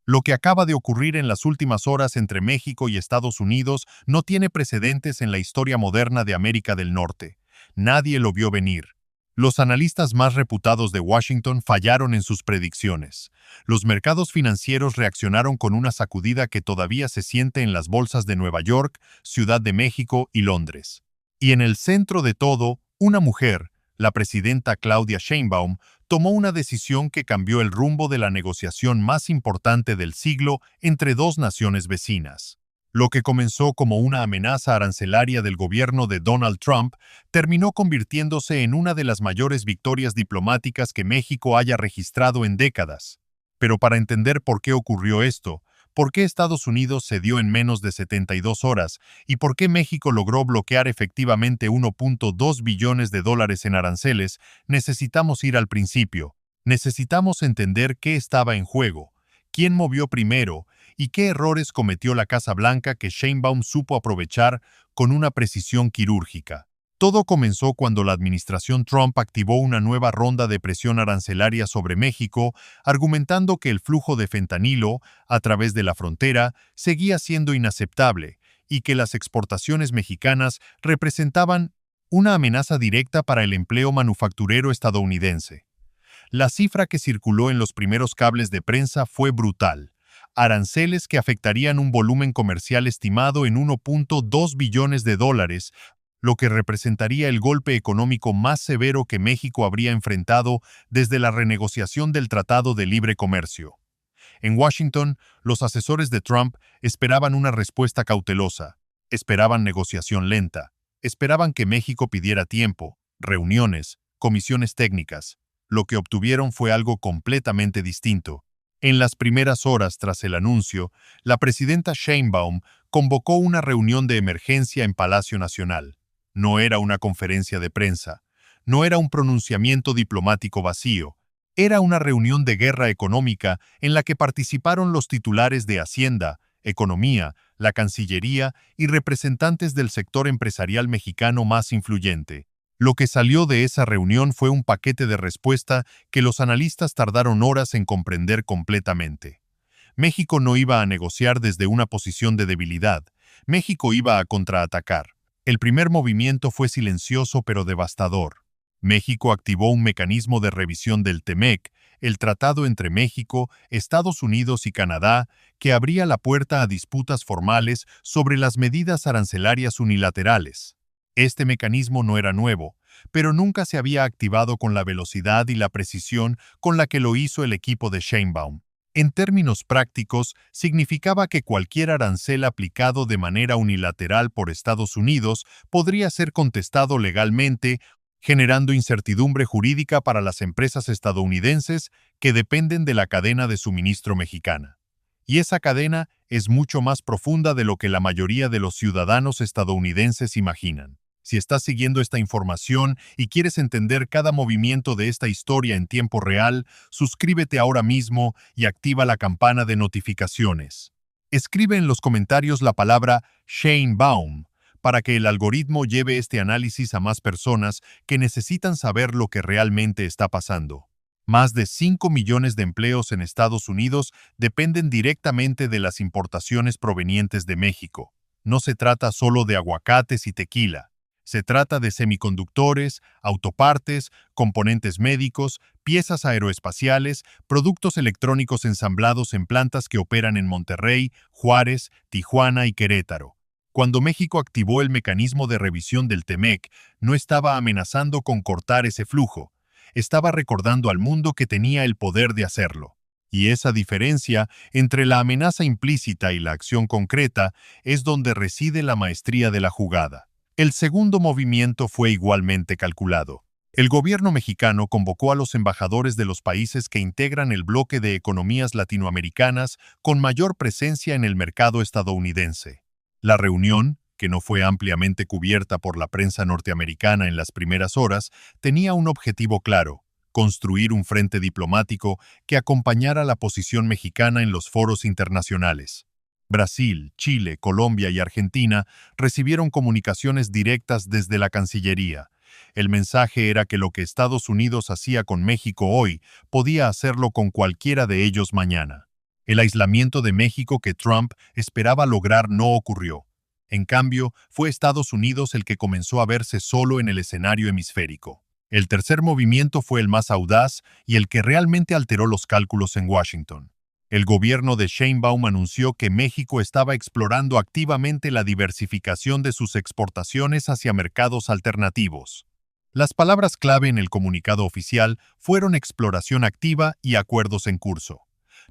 Lo que acaba de ocurrir en las últimas horas entre México y Estados Unidos no tiene precedentes en la historia moderna de América del Norte. Nadie lo vio venir. Los analistas más reputados de Washington fallaron en sus predicciones. Los mercados financieros reaccionaron con una sacudida que todavía se siente en las bolsas de Nueva York, Ciudad de México y Londres. Y en el centro de todo, una mujer, la presidenta Claudia Sheinbaum, tomó una decisión que cambió el rumbo de la negociación más importante del siglo entre dos naciones vecinas. Lo que comenzó como una amenaza arancelaria del gobierno de Donald Trump terminó convirtiéndose en una de las mayores victorias diplomáticas que México haya registrado en décadas. Pero para entender por qué ocurrió esto, por qué Estados Unidos cedió en menos de 72 horas y por qué México logró bloquear efectivamente 1.2 billones de dólares en aranceles, necesitamos ir al principio. Necesitamos entender qué estaba en juego, quién movió primero y qué errores cometió la Casa Blanca que Sheinbaum supo aprovechar con una precisión quirúrgica. Todo comenzó cuando la administración Trump activó una nueva ronda de presión arancelaria sobre México, argumentando que el flujo de fentanilo a través de la frontera seguía siendo inaceptable y que las exportaciones mexicanas representaban una amenaza directa para el empleo manufacturero estadounidense. La cifra que circuló en los primeros cables de prensa fue brutal. Aranceles que afectarían un volumen comercial estimado en 1.2 billones de dólares, lo que representaría el golpe económico más severo que México habría enfrentado desde la renegociación del Tratado de Libre Comercio. En Washington, los asesores de Trump esperaban una respuesta cautelosa, esperaban negociación lenta, esperaban que México pidiera tiempo, reuniones, comisiones técnicas. Lo que obtuvieron fue algo completamente distinto. En las primeras horas tras el anuncio, la presidenta Sheinbaum convocó una reunión de emergencia en Palacio Nacional. No era una conferencia de prensa, no era un pronunciamiento diplomático vacío, era una reunión de guerra económica en la que participaron los titulares de Hacienda, Economía, la Cancillería y representantes del sector empresarial mexicano más influyente. Lo que salió de esa reunión fue un paquete de respuesta que los analistas tardaron horas en comprender completamente. México no iba a negociar desde una posición de debilidad. México iba a contraatacar. El primer movimiento fue silencioso pero devastador. México activó un mecanismo de revisión del TEMEC, el tratado entre México, Estados Unidos y Canadá, que abría la puerta a disputas formales sobre las medidas arancelarias unilaterales. Este mecanismo no era nuevo, pero nunca se había activado con la velocidad y la precisión con la que lo hizo el equipo de Sheinbaum. En términos prácticos, significaba que cualquier arancel aplicado de manera unilateral por Estados Unidos podría ser contestado legalmente, generando incertidumbre jurídica para las empresas estadounidenses que dependen de la cadena de suministro mexicana. Y esa cadena es mucho más profunda de lo que la mayoría de los ciudadanos estadounidenses imaginan. Si estás siguiendo esta información y quieres entender cada movimiento de esta historia en tiempo real, suscríbete ahora mismo y activa la campana de notificaciones. Escribe en los comentarios la palabra Sheinbaum para que el algoritmo lleve este análisis a más personas que necesitan saber lo que realmente está pasando. Más de 5 millones de empleos en Estados Unidos dependen directamente de las importaciones provenientes de México. No se trata solo de aguacates y tequila. Se trata de semiconductores, autopartes, componentes médicos, piezas aeroespaciales, productos electrónicos ensamblados en plantas que operan en Monterrey, Juárez, Tijuana y Querétaro. Cuando México activó el mecanismo de revisión del TEMEC, no estaba amenazando con cortar ese flujo. Estaba recordando al mundo que tenía el poder de hacerlo. Y esa diferencia entre la amenaza implícita y la acción concreta es donde reside la maestría de la jugada. El segundo movimiento fue igualmente calculado. El gobierno mexicano convocó a los embajadores de los países que integran el bloque de economías latinoamericanas con mayor presencia en el mercado estadounidense. La reunión, que no fue ampliamente cubierta por la prensa norteamericana en las primeras horas, tenía un objetivo claro: construir un frente diplomático que acompañara la posición mexicana en los foros internacionales. Brasil, Chile, Colombia y Argentina recibieron comunicaciones directas desde la Cancillería. El mensaje era que lo que Estados Unidos hacía con México hoy podía hacerlo con cualquiera de ellos mañana. El aislamiento de México que Trump esperaba lograr no ocurrió. En cambio, fue Estados Unidos el que comenzó a verse solo en el escenario hemisférico. El tercer movimiento fue el más audaz y el que realmente alteró los cálculos en Washington. El gobierno de Sheinbaum anunció que México estaba explorando activamente la diversificación de sus exportaciones hacia mercados alternativos. Las palabras clave en el comunicado oficial fueron exploración activa y acuerdos en curso.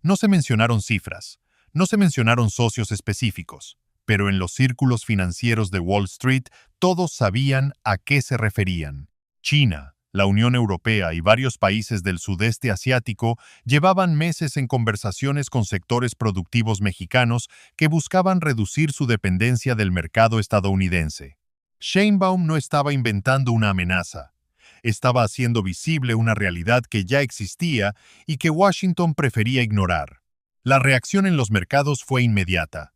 No se mencionaron cifras, no se mencionaron socios específicos, pero en los círculos financieros de Wall Street todos sabían a qué se referían. China, la Unión Europea y varios países del sudeste asiático llevaban meses en conversaciones con sectores productivos mexicanos que buscaban reducir su dependencia del mercado estadounidense. Sheinbaum no estaba inventando una amenaza. Estaba haciendo visible una realidad que ya existía y que Washington prefería ignorar. La reacción en los mercados fue inmediata.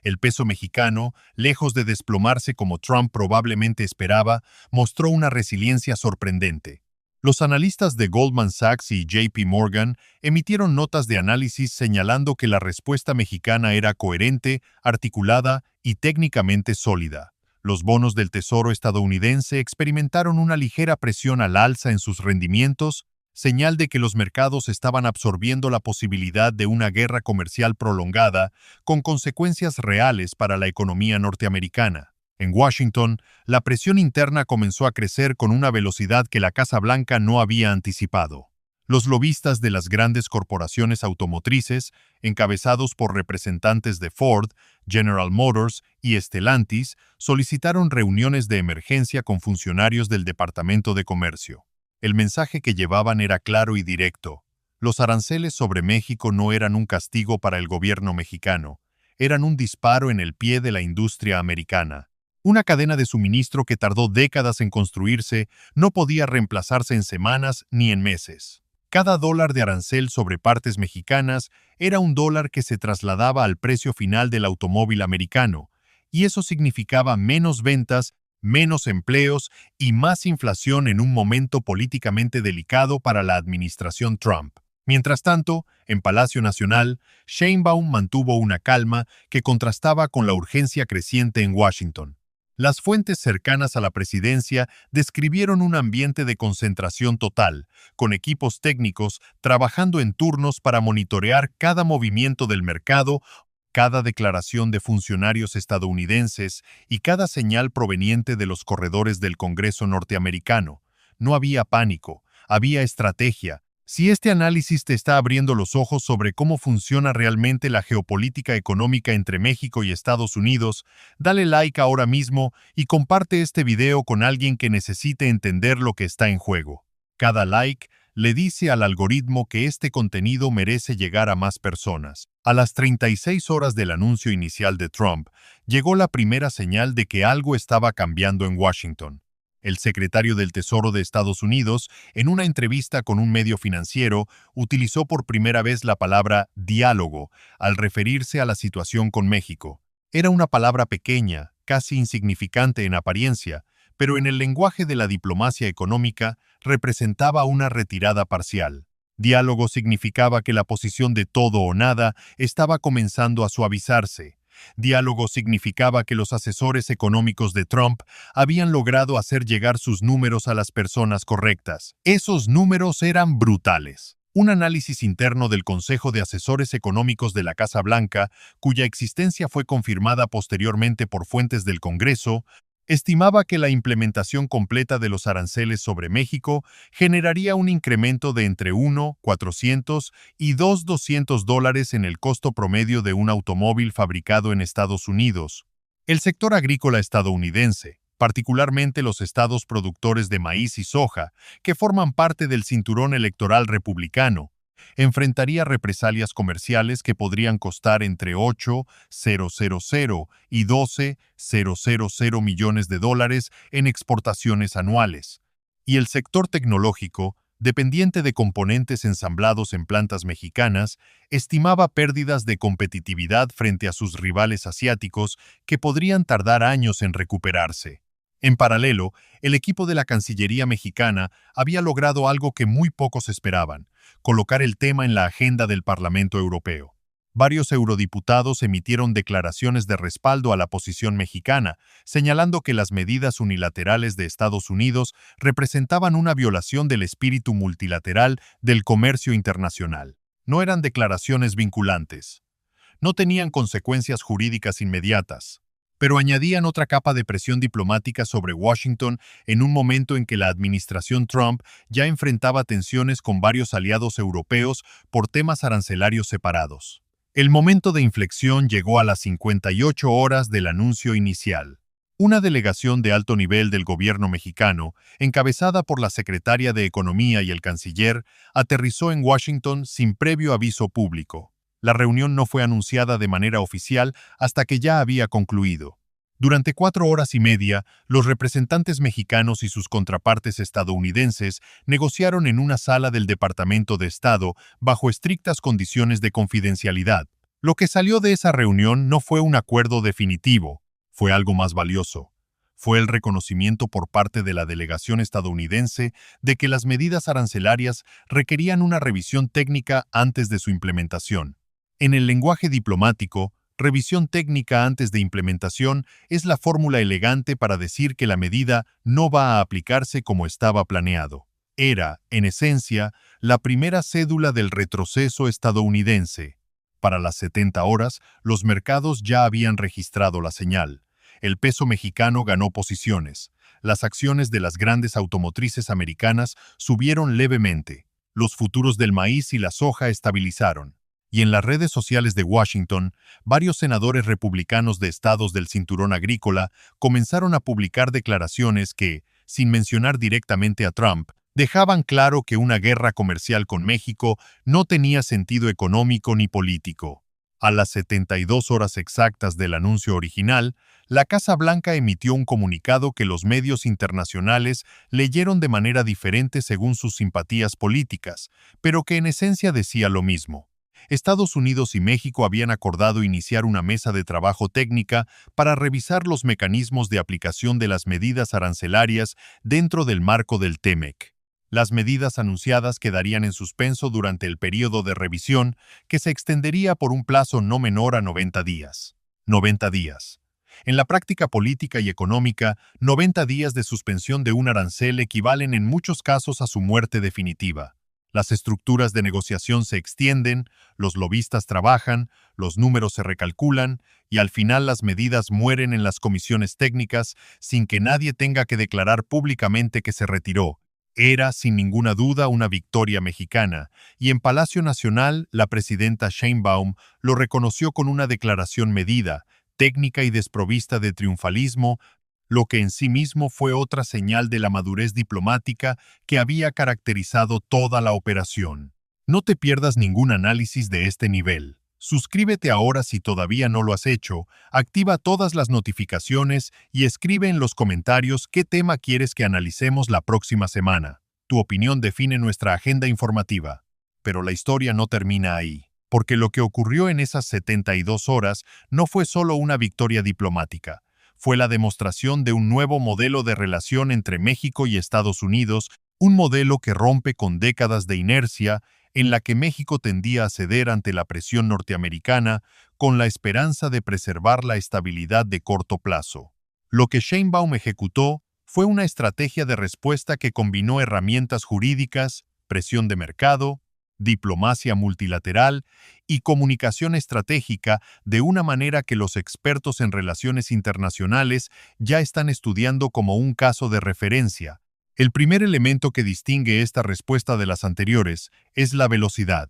El peso mexicano, lejos de desplomarse como Trump probablemente esperaba, mostró una resiliencia sorprendente. Los analistas de Goldman Sachs y JP Morgan emitieron notas de análisis señalando que la respuesta mexicana era coherente, articulada y técnicamente sólida. Los bonos del Tesoro estadounidense experimentaron una ligera presión al alza en sus rendimientos, señal de que los mercados estaban absorbiendo la posibilidad de una guerra comercial prolongada con consecuencias reales para la economía norteamericana. En Washington, la presión interna comenzó a crecer con una velocidad que la Casa Blanca no había anticipado. Los lobistas de las grandes corporaciones automotrices, encabezados por representantes de Ford, General Motors y Stellantis, solicitaron reuniones de emergencia con funcionarios del Departamento de Comercio. El mensaje que llevaban era claro y directo. Los aranceles sobre México no eran un castigo para el gobierno mexicano, eran un disparo en el pie de la industria americana. Una cadena de suministro que tardó décadas en construirse no podía reemplazarse en semanas ni en meses. Cada dólar de arancel sobre partes mexicanas era un dólar que se trasladaba al precio final del automóvil americano, y eso significaba menos ventas, menos empleos y más inflación en un momento políticamente delicado para la administración Trump. Mientras tanto, en Palacio Nacional, Sheinbaum mantuvo una calma que contrastaba con la urgencia creciente en Washington. Las fuentes cercanas a la presidencia describieron un ambiente de concentración total, con equipos técnicos trabajando en turnos para monitorear cada movimiento del mercado, cada declaración de funcionarios estadounidenses y cada señal proveniente de los corredores del Congreso norteamericano. No había pánico, había estrategia. Si este análisis te está abriendo los ojos sobre cómo funciona realmente la geopolítica económica entre México y Estados Unidos, dale like ahora mismo y comparte este video con alguien que necesite entender lo que está en juego. Cada like le dice al algoritmo que este contenido merece llegar a más personas. A las 36 horas del anuncio inicial de Trump, llegó la primera señal de que algo estaba cambiando en Washington. El secretario del Tesoro de Estados Unidos, en una entrevista con un medio financiero, utilizó por primera vez la palabra diálogo al referirse a la situación con México. Era una palabra pequeña, casi insignificante en apariencia, pero en el lenguaje de la diplomacia económica representaba una retirada parcial. Diálogo significaba que la posición de todo o nada estaba comenzando a suavizarse. Diálogo significaba que los asesores económicos de Trump habían logrado hacer llegar sus números a las personas correctas. Esos números eran brutales. Un análisis interno del Consejo de Asesores Económicos de la Casa Blanca, cuya existencia fue confirmada posteriormente por fuentes del Congreso, estimaba que la implementación completa de los aranceles sobre México generaría un incremento de entre $1,400 y $2,200 en el costo promedio de un automóvil fabricado en Estados Unidos. El sector agrícola estadounidense, particularmente los estados productores de maíz y soja, que forman parte del cinturón electoral republicano, enfrentaría represalias comerciales que podrían costar entre 8,000 y 12,000 millones de dólares en exportaciones anuales. Y el sector tecnológico, dependiente de componentes ensamblados en plantas mexicanas, estimaba pérdidas de competitividad frente a sus rivales asiáticos que podrían tardar años en recuperarse. En paralelo, el equipo de la Cancillería mexicana había logrado algo que muy pocos esperaban: colocar el tema en la agenda del Parlamento Europeo. Varios eurodiputados emitieron declaraciones de respaldo a la posición mexicana, señalando que las medidas unilaterales de Estados Unidos representaban una violación del espíritu multilateral del comercio internacional. No eran declaraciones vinculantes. No tenían consecuencias jurídicas inmediatas, pero añadían otra capa de presión diplomática sobre Washington en un momento en que la administración Trump ya enfrentaba tensiones con varios aliados europeos por temas arancelarios separados. El momento de inflexión llegó a las 58 horas del anuncio inicial. Una delegación de alto nivel del gobierno mexicano, encabezada por la secretaria de Economía y el canciller, aterrizó en Washington sin previo aviso público. La reunión no fue anunciada de manera oficial hasta que ya había concluido. Durante 4 horas y media, los representantes mexicanos y sus contrapartes estadounidenses negociaron en una sala del Departamento de Estado bajo estrictas condiciones de confidencialidad. Lo que salió de esa reunión no fue un acuerdo definitivo, fue algo más valioso. Fue el reconocimiento por parte de la delegación estadounidense de que las medidas arancelarias requerían una revisión técnica antes de su implementación. En el lenguaje diplomático, revisión técnica antes de implementación es la fórmula elegante para decir que la medida no va a aplicarse como estaba planeado. Era, en esencia, la primera cédula del retroceso estadounidense. Para las 70 horas, los mercados ya habían registrado la señal. El peso mexicano ganó posiciones. Las acciones de las grandes automotrices americanas subieron levemente. Los futuros del maíz y la soja estabilizaron. Y en las redes sociales de Washington, varios senadores republicanos de estados del cinturón agrícola comenzaron a publicar declaraciones que, sin mencionar directamente a Trump, dejaban claro que una guerra comercial con México no tenía sentido económico ni político. A las 72 horas exactas del anuncio original, la Casa Blanca emitió un comunicado que los medios internacionales leyeron de manera diferente según sus simpatías políticas, pero que en esencia decía lo mismo. Estados Unidos y México habían acordado iniciar una mesa de trabajo técnica para revisar los mecanismos de aplicación de las medidas arancelarias dentro del marco del TEMEC. Las medidas anunciadas quedarían en suspenso durante el periodo de revisión, que se extendería por un plazo no menor a 90 días. 90 días. En la práctica política y económica, 90 días de suspensión de un arancel equivalen en muchos casos a su muerte definitiva. Las estructuras de negociación se extienden, los lobistas trabajan, los números se recalculan y al final las medidas mueren en las comisiones técnicas sin que nadie tenga que declarar públicamente que se retiró. Era, sin ninguna duda, una victoria mexicana, y en Palacio Nacional la presidenta Sheinbaum lo reconoció con una declaración medida, técnica y desprovista de triunfalismo, lo que en sí mismo fue otra señal de la madurez diplomática que había caracterizado toda la operación. No te pierdas ningún análisis de este nivel. Suscríbete ahora si todavía no lo has hecho, activa todas las notificaciones y escribe en los comentarios qué tema quieres que analicemos la próxima semana. Tu opinión define nuestra agenda informativa. Pero la historia no termina ahí, porque lo que ocurrió en esas 72 horas no fue solo una victoria diplomática. Fue la demostración de un nuevo modelo de relación entre México y Estados Unidos, un modelo que rompe con décadas de inercia en la que México tendía a ceder ante la presión norteamericana con la esperanza de preservar la estabilidad de corto plazo. Lo que Sheinbaum ejecutó fue una estrategia de respuesta que combinó herramientas jurídicas, presión de mercado, diplomacia multilateral y comunicación estratégica de una manera que los expertos en relaciones internacionales ya están estudiando como un caso de referencia. El primer elemento que distingue esta respuesta de las anteriores es la velocidad.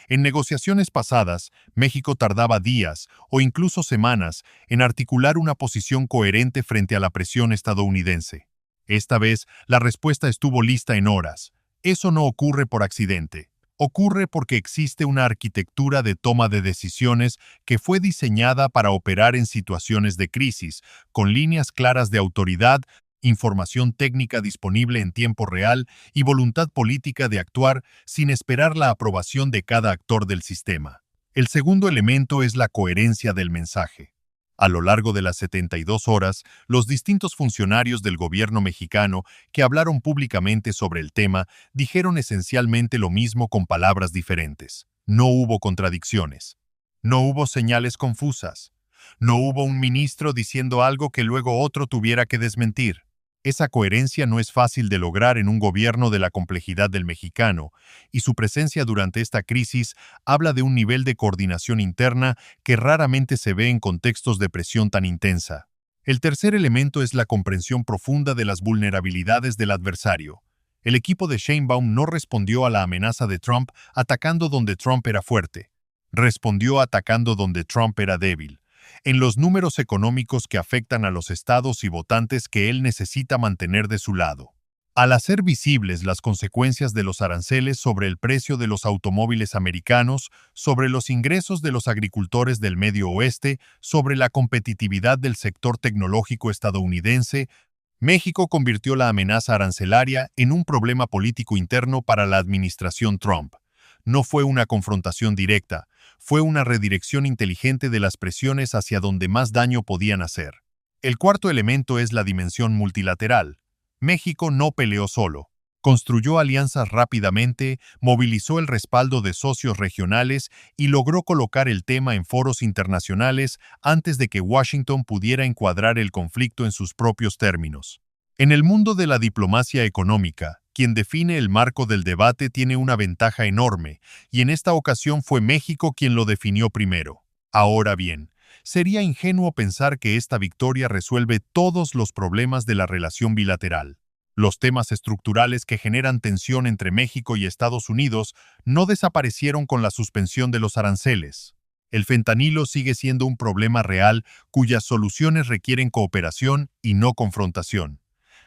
En negociaciones pasadas, México tardaba días o incluso semanas en articular una posición coherente frente a la presión estadounidense. Esta vez, la respuesta estuvo lista en horas. Eso no ocurre por accidente. Ocurre porque existe una arquitectura de toma de decisiones que fue diseñada para operar en situaciones de crisis, con líneas claras de autoridad, información técnica disponible en tiempo real y voluntad política de actuar sin esperar la aprobación de cada actor del sistema. El segundo elemento es la coherencia del mensaje. A lo largo de las 72 horas, los distintos funcionarios del gobierno mexicano que hablaron públicamente sobre el tema dijeron esencialmente lo mismo con palabras diferentes. No hubo contradicciones. No hubo señales confusas. No hubo un ministro diciendo algo que luego otro tuviera que desmentir. Esa coherencia no es fácil de lograr en un gobierno de la complejidad del mexicano, y su presencia durante esta crisis habla de un nivel de coordinación interna que raramente se ve en contextos de presión tan intensa. El tercer elemento es la comprensión profunda de las vulnerabilidades del adversario. El equipo de Sheinbaum no respondió a la amenaza de Trump atacando donde Trump era fuerte. Respondió atacando donde Trump era débil, en los números económicos que afectan a los estados y votantes que él necesita mantener de su lado. Al hacer visibles las consecuencias de los aranceles sobre el precio de los automóviles americanos, sobre los ingresos de los agricultores del Medio Oeste, sobre la competitividad del sector tecnológico estadounidense, México convirtió la amenaza arancelaria en un problema político interno para la administración Trump. No fue una confrontación directa, fue una redirección inteligente de las presiones hacia donde más daño podían hacer. El cuarto elemento es la dimensión multilateral. México no peleó solo. Construyó alianzas rápidamente, movilizó el respaldo de socios regionales y logró colocar el tema en foros internacionales antes de que Washington pudiera encuadrar el conflicto en sus propios términos. En el mundo de la diplomacia económica, quien define el marco del debate tiene una ventaja enorme, y en esta ocasión fue México quien lo definió primero. Ahora bien, sería ingenuo pensar que esta victoria resuelve todos los problemas de la relación bilateral. Los temas estructurales que generan tensión entre México y Estados Unidos no desaparecieron con la suspensión de los aranceles. El fentanilo sigue siendo un problema real cuyas soluciones requieren cooperación y no confrontación.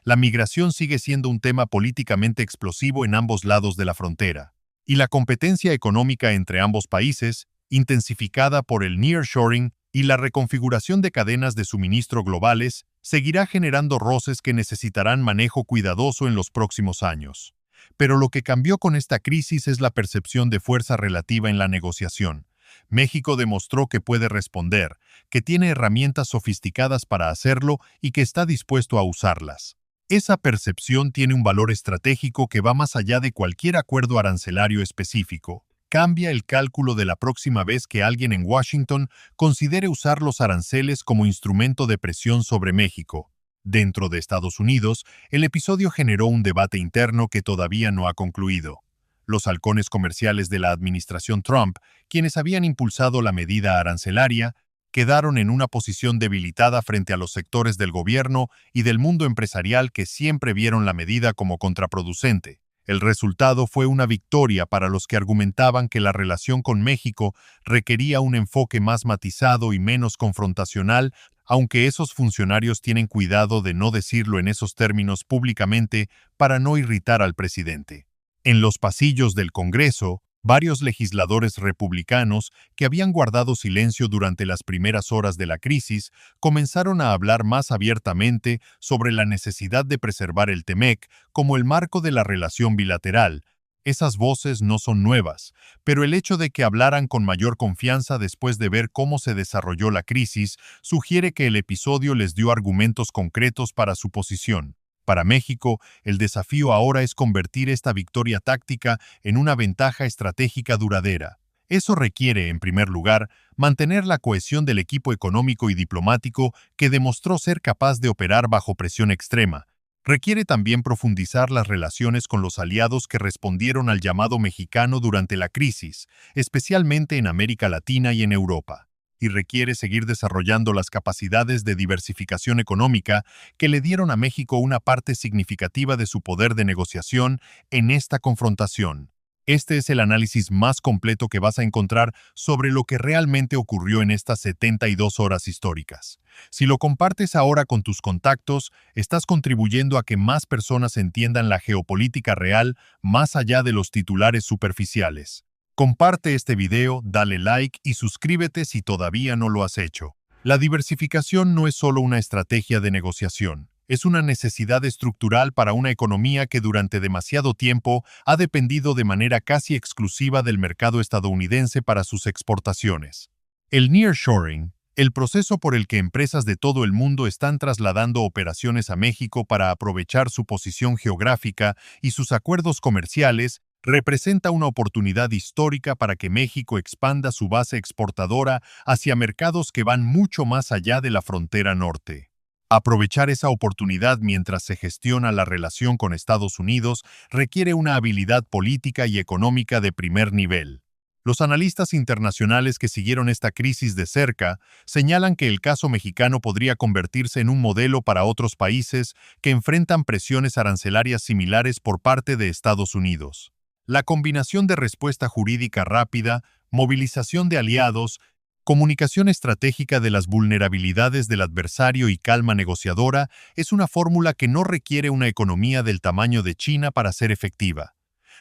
La migración sigue siendo un tema políticamente explosivo en ambos lados de la frontera, y la competencia económica entre ambos países, intensificada por el nearshoring y la reconfiguración de cadenas de suministro globales, seguirá generando roces que necesitarán manejo cuidadoso en los próximos años. Pero lo que cambió con esta crisis es la percepción de fuerza relativa en la negociación. México demostró que puede responder, que tiene herramientas sofisticadas para hacerlo y que está dispuesto a usarlas. Esa percepción tiene un valor estratégico que va más allá de cualquier acuerdo arancelario específico. Cambia el cálculo de la próxima vez que alguien en Washington considere usar los aranceles como instrumento de presión sobre México. Dentro de Estados Unidos, el episodio generó un debate interno que todavía no ha concluido. Los halcones comerciales de la administración Trump, quienes habían impulsado la medida arancelaria, quedaron en una posición debilitada frente a los sectores del gobierno y del mundo empresarial que siempre vieron la medida como contraproducente. El resultado fue una victoria para los que argumentaban que la relación con México requería un enfoque más matizado y menos confrontacional, aunque esos funcionarios tienen cuidado de no decirlo en esos términos públicamente para no irritar al presidente. En los pasillos del Congreso, varios legisladores republicanos que habían guardado silencio durante las primeras horas de la crisis comenzaron a hablar más abiertamente sobre la necesidad de preservar el TEMEC como el marco de la relación bilateral. Esas voces no son nuevas, pero el hecho de que hablaran con mayor confianza después de ver cómo se desarrolló la crisis sugiere que el episodio les dio argumentos concretos para su posición. Para México, el desafío ahora es convertir esta victoria táctica en una ventaja estratégica duradera. Eso requiere, en primer lugar, mantener la cohesión del equipo económico y diplomático que demostró ser capaz de operar bajo presión extrema. Requiere también profundizar las relaciones con los aliados que respondieron al llamado mexicano durante la crisis, especialmente en América Latina y en Europa. Y requiere seguir desarrollando las capacidades de diversificación económica que le dieron a México una parte significativa de su poder de negociación en esta confrontación. Este es el análisis más completo que vas a encontrar sobre lo que realmente ocurrió en estas 72 horas históricas. Si lo compartes ahora con tus contactos, estás contribuyendo a que más personas entiendan la geopolítica real más allá de los titulares superficiales. Comparte este video, dale like y suscríbete si todavía no lo has hecho. La diversificación no es solo una estrategia de negociación, es una necesidad estructural para una economía que durante demasiado tiempo ha dependido de manera casi exclusiva del mercado estadounidense para sus exportaciones. El nearshoring, el proceso por el que empresas de todo el mundo están trasladando operaciones a México para aprovechar su posición geográfica y sus acuerdos comerciales, representa una oportunidad histórica para que México expanda su base exportadora hacia mercados que van mucho más allá de la frontera norte. Aprovechar esa oportunidad mientras se gestiona la relación con Estados Unidos requiere una habilidad política y económica de primer nivel. Los analistas internacionales que siguieron esta crisis de cerca señalan que el caso mexicano podría convertirse en un modelo para otros países que enfrentan presiones arancelarias similares por parte de Estados Unidos. La combinación de respuesta jurídica rápida, movilización de aliados, comunicación estratégica de las vulnerabilidades del adversario y calma negociadora es una fórmula que no requiere una economía del tamaño de China para ser efectiva.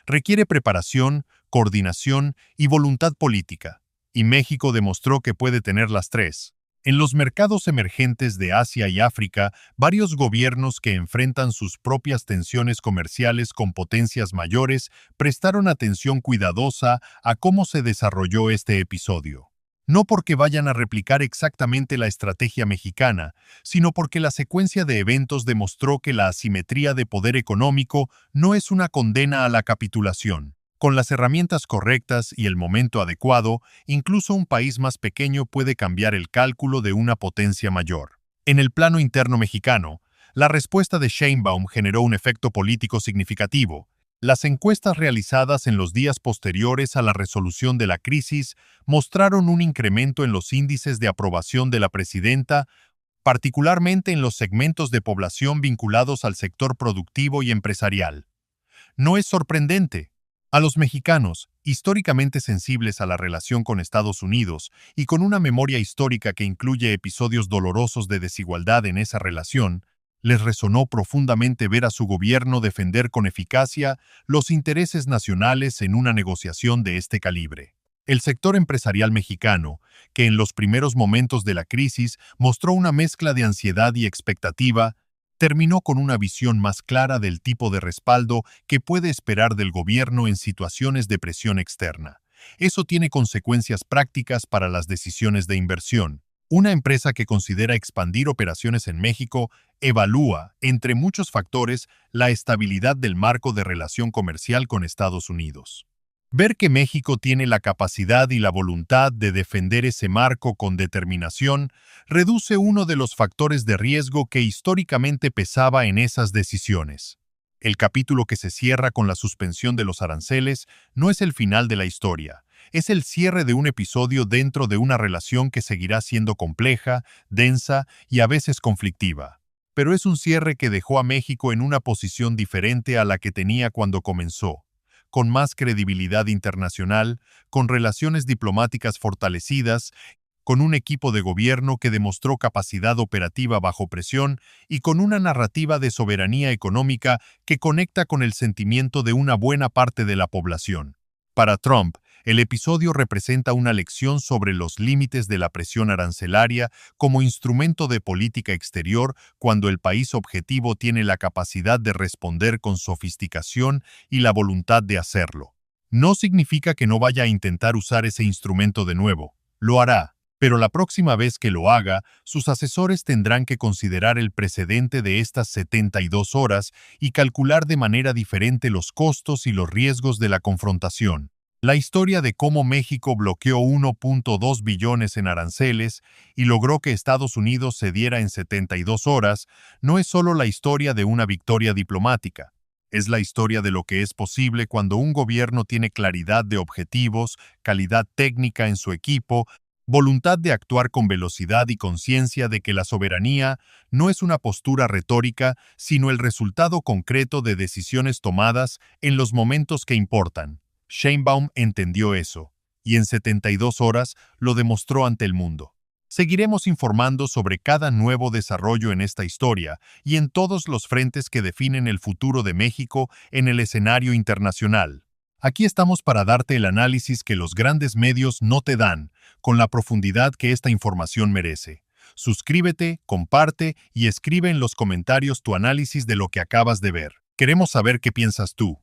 Requiere preparación, coordinación y voluntad política, y México demostró que puede tener las tres. En los mercados emergentes de Asia y África, varios gobiernos que enfrentan sus propias tensiones comerciales con potencias mayores prestaron atención cuidadosa a cómo se desarrolló este episodio. No porque vayan a replicar exactamente la estrategia mexicana, sino porque la secuencia de eventos demostró que la asimetría de poder económico no es una condena a la capitulación. Con las herramientas correctas y el momento adecuado, incluso un país más pequeño puede cambiar el cálculo de una potencia mayor. En el plano interno mexicano, la respuesta de Sheinbaum generó un efecto político significativo. Las encuestas realizadas en los días posteriores a la resolución de la crisis mostraron un incremento en los índices de aprobación de la presidenta, particularmente en los segmentos de población vinculados al sector productivo y empresarial. No es sorprendente. A los mexicanos, históricamente sensibles a la relación con Estados Unidos y con una memoria histórica que incluye episodios dolorosos de desigualdad en esa relación, les resonó profundamente ver a su gobierno defender con eficacia los intereses nacionales en una negociación de este calibre. El sector empresarial mexicano, que en los primeros momentos de la crisis mostró una mezcla de ansiedad y expectativa, terminó con una visión más clara del tipo de respaldo que puede esperar del gobierno en situaciones de presión externa. Eso tiene consecuencias prácticas para las decisiones de inversión. Una empresa que considera expandir operaciones en México evalúa, entre muchos factores, la estabilidad del marco de relación comercial con Estados Unidos. Ver que México tiene la capacidad y la voluntad de defender ese marco con determinación reduce uno de los factores de riesgo que históricamente pesaba en esas decisiones. El capítulo que se cierra con la suspensión de los aranceles no es el final de la historia. Es el cierre de un episodio dentro de una relación que seguirá siendo compleja, densa y a veces conflictiva. Pero es un cierre que dejó a México en una posición diferente a la que tenía cuando comenzó, con más credibilidad internacional, con relaciones diplomáticas fortalecidas, con un equipo de gobierno que demostró capacidad operativa bajo presión y con una narrativa de soberanía económica que conecta con el sentimiento de una buena parte de la población. Para Trump, el episodio representa una lección sobre los límites de la presión arancelaria como instrumento de política exterior cuando el país objetivo tiene la capacidad de responder con sofisticación y la voluntad de hacerlo. No significa que no vaya a intentar usar ese instrumento de nuevo. Lo hará, pero la próxima vez que lo haga, sus asesores tendrán que considerar el precedente de estas 72 horas y calcular de manera diferente los costos y los riesgos de la confrontación. La historia de cómo México bloqueó 1.2 billones en aranceles y logró que Estados Unidos cediera en 72 horas no es solo la historia de una victoria diplomática. Es la historia de lo que es posible cuando un gobierno tiene claridad de objetivos, calidad técnica en su equipo, voluntad de actuar con velocidad y conciencia de que la soberanía no es una postura retórica, sino el resultado concreto de decisiones tomadas en los momentos que importan. Sheinbaum entendió eso, y en 72 horas lo demostró ante el mundo. Seguiremos informando sobre cada nuevo desarrollo en esta historia y en todos los frentes que definen el futuro de México en el escenario internacional. Aquí estamos para darte el análisis que los grandes medios no te dan, con la profundidad que esta información merece. Suscríbete, comparte y escribe en los comentarios tu análisis de lo que acabas de ver. Queremos saber qué piensas tú.